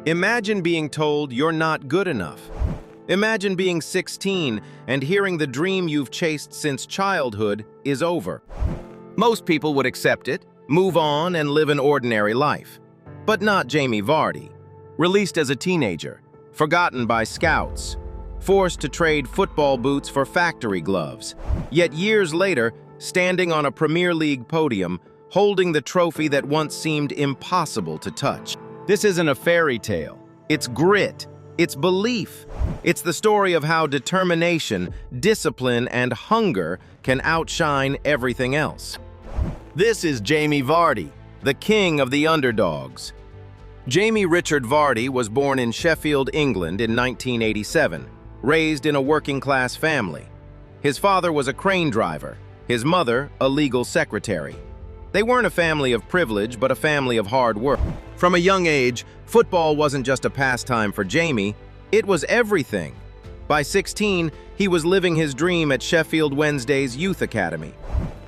Imagine being told you're not good enough. Imagine being 16 and hearing the dream you've chased since childhood is over. Most people would accept it, move on, and live an ordinary life. But not Jamie Vardy. Released as a teenager, forgotten by scouts, forced to trade football boots for factory gloves. Yet years later, standing on a Premier League podium, holding the trophy that once seemed impossible to touch. This isn't a fairy tale. It's grit. It's belief. It's the story of how determination, discipline, and hunger can outshine everything else. This is Jamie Vardy, the king of the underdogs. Jamie Richard Vardy was born in Sheffield, England in 1987, raised in a working-class family. His father was a crane driver, his mother a legal secretary. They weren't a family of privilege, but a family of hard work. From a young age, football wasn't just a pastime for Jamie, it was everything. By 16, he was living his dream at Sheffield Wednesday's Youth Academy.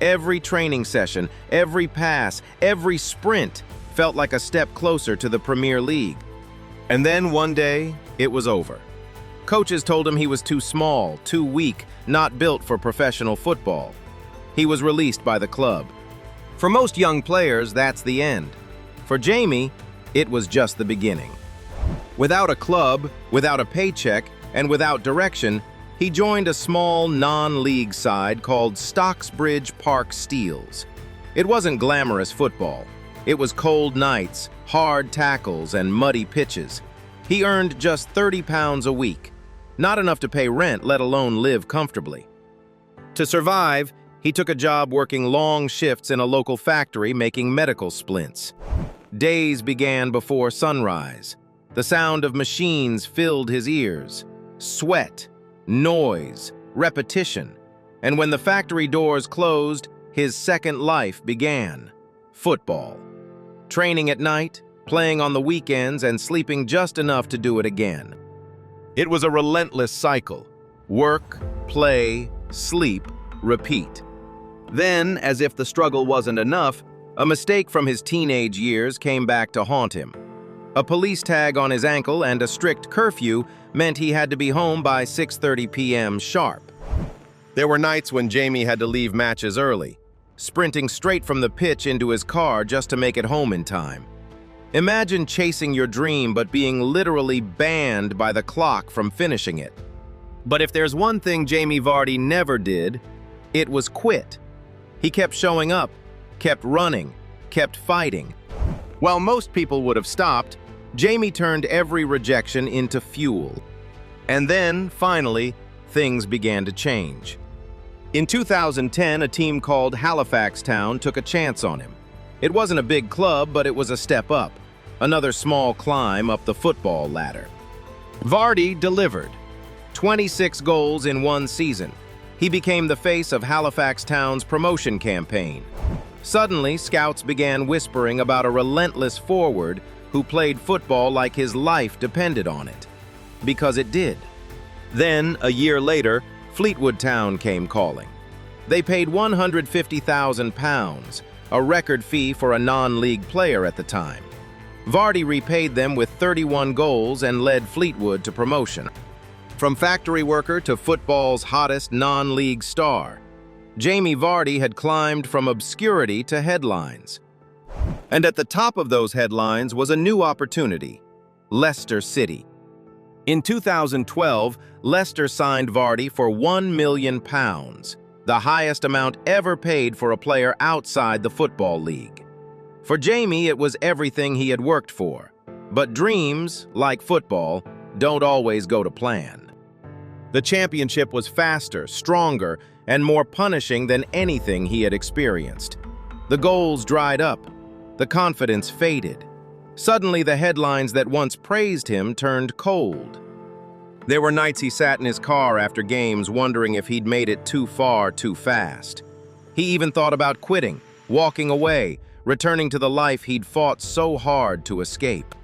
Every training session, every pass, every sprint felt like a step closer to the Premier League. And then one day, it was over. Coaches told him he was too small, too weak, not built for professional football. He was released by the club. For most young players, that's the end. For Jamie, it was just the beginning. Without a club, without a paycheck, and without direction, he joined a small non-league side called Stocksbridge Park Steels. It wasn't glamorous football. It was cold nights, hard tackles, and muddy pitches. He earned just £30 a week, not enough to pay rent, let alone live comfortably. To survive, he took a job working long shifts in a local factory making medical splints. Days began before sunrise. The sound of machines filled his ears. Sweat, noise, repetition. And when the factory doors closed, his second life began. Football. Training at night, playing on the weekends, and sleeping just enough to do it again. It was a relentless cycle. Work, play, sleep, repeat. Then, as if the struggle wasn't enough, a mistake from his teenage years came back to haunt him. A police tag on his ankle and a strict curfew meant he had to be home by 6:30 p.m. sharp. There were nights when Jamie had to leave matches early, sprinting straight from the pitch into his car just to make it home in time. Imagine chasing your dream but being literally banned by the clock from finishing it. But if there's one thing Jamie Vardy never did, it was quit. He kept showing up, kept running, kept fighting. While most people would have stopped, Jamie turned every rejection into fuel. And then, finally, things began to change. In 2010, a team called Halifax Town took a chance on him. It wasn't a big club, but it was a step up, another small climb up the football ladder. Vardy delivered. 26 goals in one season. He became the face of Halifax Town's promotion campaign. Suddenly, scouts began whispering about a relentless forward who played football like his life depended on it. Because it did. Then, a year later, Fleetwood Town came calling. They paid £150,000, a record fee for a non-league player at the time. Vardy repaid them with 31 goals and led Fleetwood to promotion. From factory worker to football's hottest non-league star, Jamie Vardy had climbed from obscurity to headlines. And at the top of those headlines was a new opportunity: Leicester City. In 2012, Leicester signed Vardy for £1 million, the highest amount ever paid for a player outside the Football League. For Jamie, it was everything he had worked for. But dreams, like football, don't always go to plan. The championship was faster, stronger, and more punishing than anything he had experienced. The goals dried up. The confidence faded. Suddenly, the headlines that once praised him turned cold. There were nights he sat in his car after games wondering if he'd made it too far too fast. He even thought about quitting, walking away, returning to the life he'd fought so hard to escape.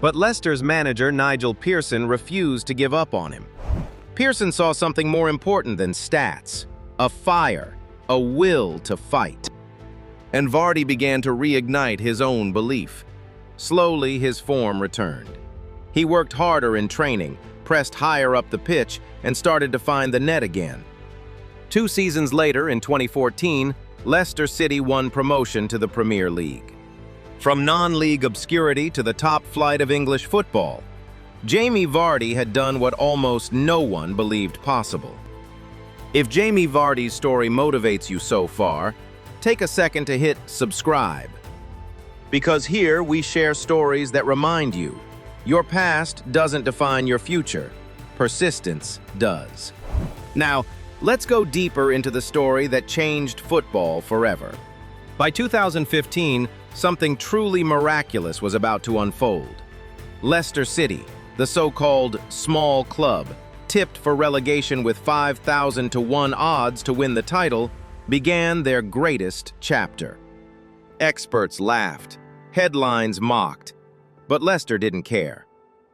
But Leicester's manager, Nigel Pearson, refused to give up on him. Pearson saw something more important than stats: a fire, a will to fight. And Vardy began to reignite his own belief. Slowly, his form returned. He worked harder in training, pressed higher up the pitch, and started to find the net again. 2 seasons later, in 2014, Leicester City won promotion to the Premier League. From non-league obscurity to the top flight of English football, Jamie Vardy had done what almost no one believed possible. If Jamie Vardy's story motivates you so far, take a second to hit subscribe. Because here we share stories that remind you, your past doesn't define your future, persistence does. Now, let's go deeper into the story that changed football forever. By 2015, something truly miraculous was about to unfold. Leicester City, the so-called small club, tipped for relegation with 5,000 to 1 odds to win the title, began their greatest chapter. Experts laughed, headlines mocked, but Leicester didn't care.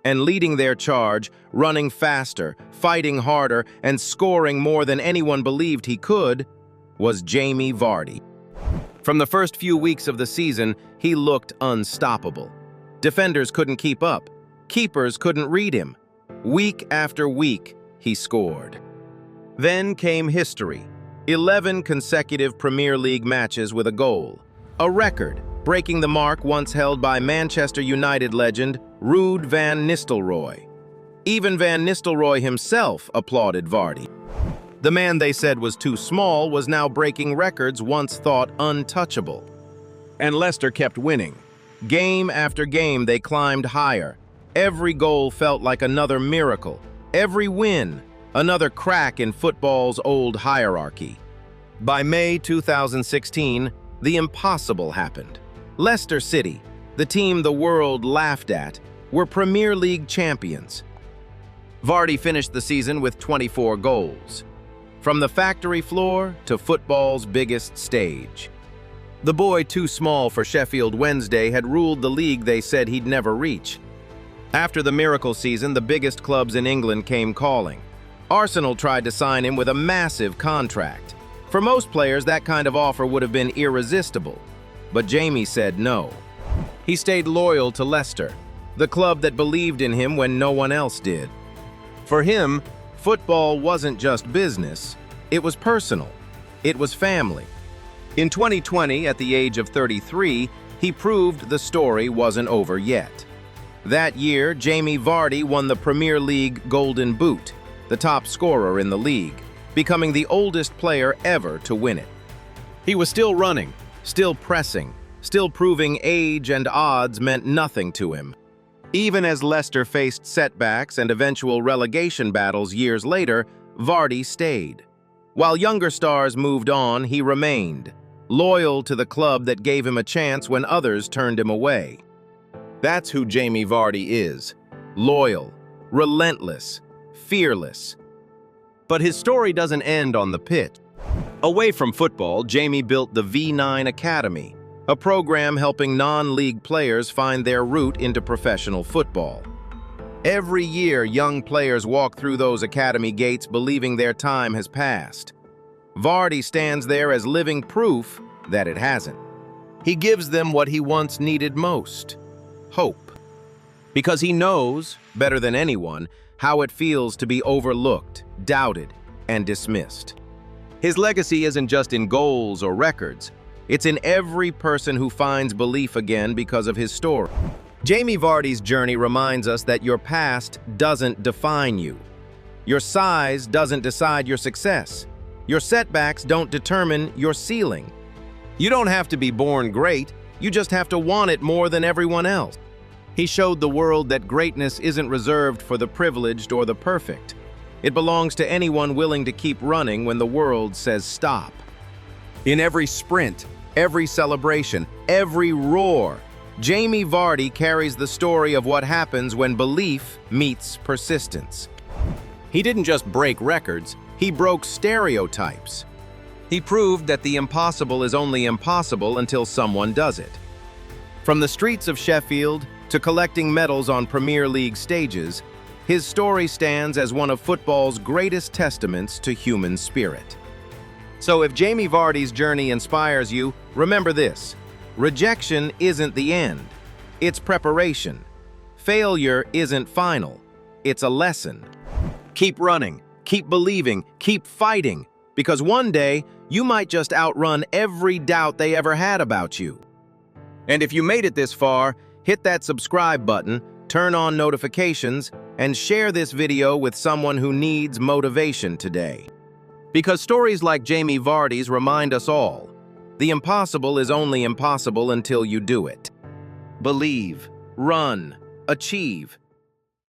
And leading their charge, running faster, fighting harder, and scoring more than anyone believed he could, was Jamie Vardy. From the first few weeks of the season, he looked unstoppable. Defenders couldn't keep up. Keepers couldn't read him. Week after week, he scored. Then came history. 11 consecutive Premier League matches with a goal. A record, breaking the mark once held by Manchester United legend Ruud van Nistelrooy. Even Van Nistelrooy himself applauded Vardy. The man they said was too small was now breaking records once thought untouchable. And Leicester kept winning. Game after game, they climbed higher. Every goal felt like another miracle. Every win, another crack in football's old hierarchy. By May 2016, the impossible happened. Leicester City, the team the world laughed at, were Premier League champions. Vardy finished the season with 24 goals. From the factory floor to football's biggest stage. The boy too small for Sheffield Wednesday had ruled the league they said he'd never reach. After the miracle season, the biggest clubs in England came calling. Arsenal tried to sign him with a massive contract. For most players, that kind of offer would have been irresistible. But Jamie said no. He stayed loyal to Leicester, the club that believed in him when no one else did. For him, football wasn't just business, it was personal. It was family. In 2020, at the age of 33, he proved the story wasn't over yet. That year, Jamie Vardy won the Premier League Golden Boot, the top scorer in the league, becoming the oldest player ever to win it. He was still running, still pressing, still proving age and odds meant nothing to him. Even as Leicester faced setbacks and eventual relegation battles years later, Vardy stayed. While younger stars moved on, he remained, loyal to the club that gave him a chance when others turned him away. That's who Jamie Vardy is. Loyal, relentless, fearless. But his story doesn't end on the pitch. Away from football, Jamie built the V9 Academy, a program helping non-league players find their route into professional football. Every year, young players walk through those academy gates believing their time has passed. Vardy stands there as living proof that it hasn't. He gives them what he once needed most: hope. Because he knows, better than anyone, how it feels to be overlooked, doubted, and dismissed. His legacy isn't just in goals or records. It's in every person who finds belief again because of his story. Jamie Vardy's journey reminds us that your past doesn't define you. Your size doesn't decide your success. Your setbacks don't determine your ceiling. You don't have to be born great, you just have to want it more than everyone else. He showed the world that greatness isn't reserved for the privileged or the perfect. It belongs to anyone willing to keep running when the world says stop. In every sprint, every celebration, every roar, Jamie Vardy carries the story of what happens when belief meets persistence. He didn't just break records, he broke stereotypes. He proved that the impossible is only impossible until someone does it. From the streets of Sheffield to collecting medals on Premier League stages, his story stands as one of football's greatest testaments to human spirit. So if Jamie Vardy's journey inspires you, remember this: rejection isn't the end, it's preparation. Failure isn't final. It's a lesson. Keep running, keep believing, keep fighting, because one day you might just outrun every doubt they ever had about you. And if you made it this far, hit that subscribe button, turn on notifications, and share this video with someone who needs motivation today. Because stories like Jamie Vardy's remind us all, the impossible is only impossible until you do it. Believe, run, achieve,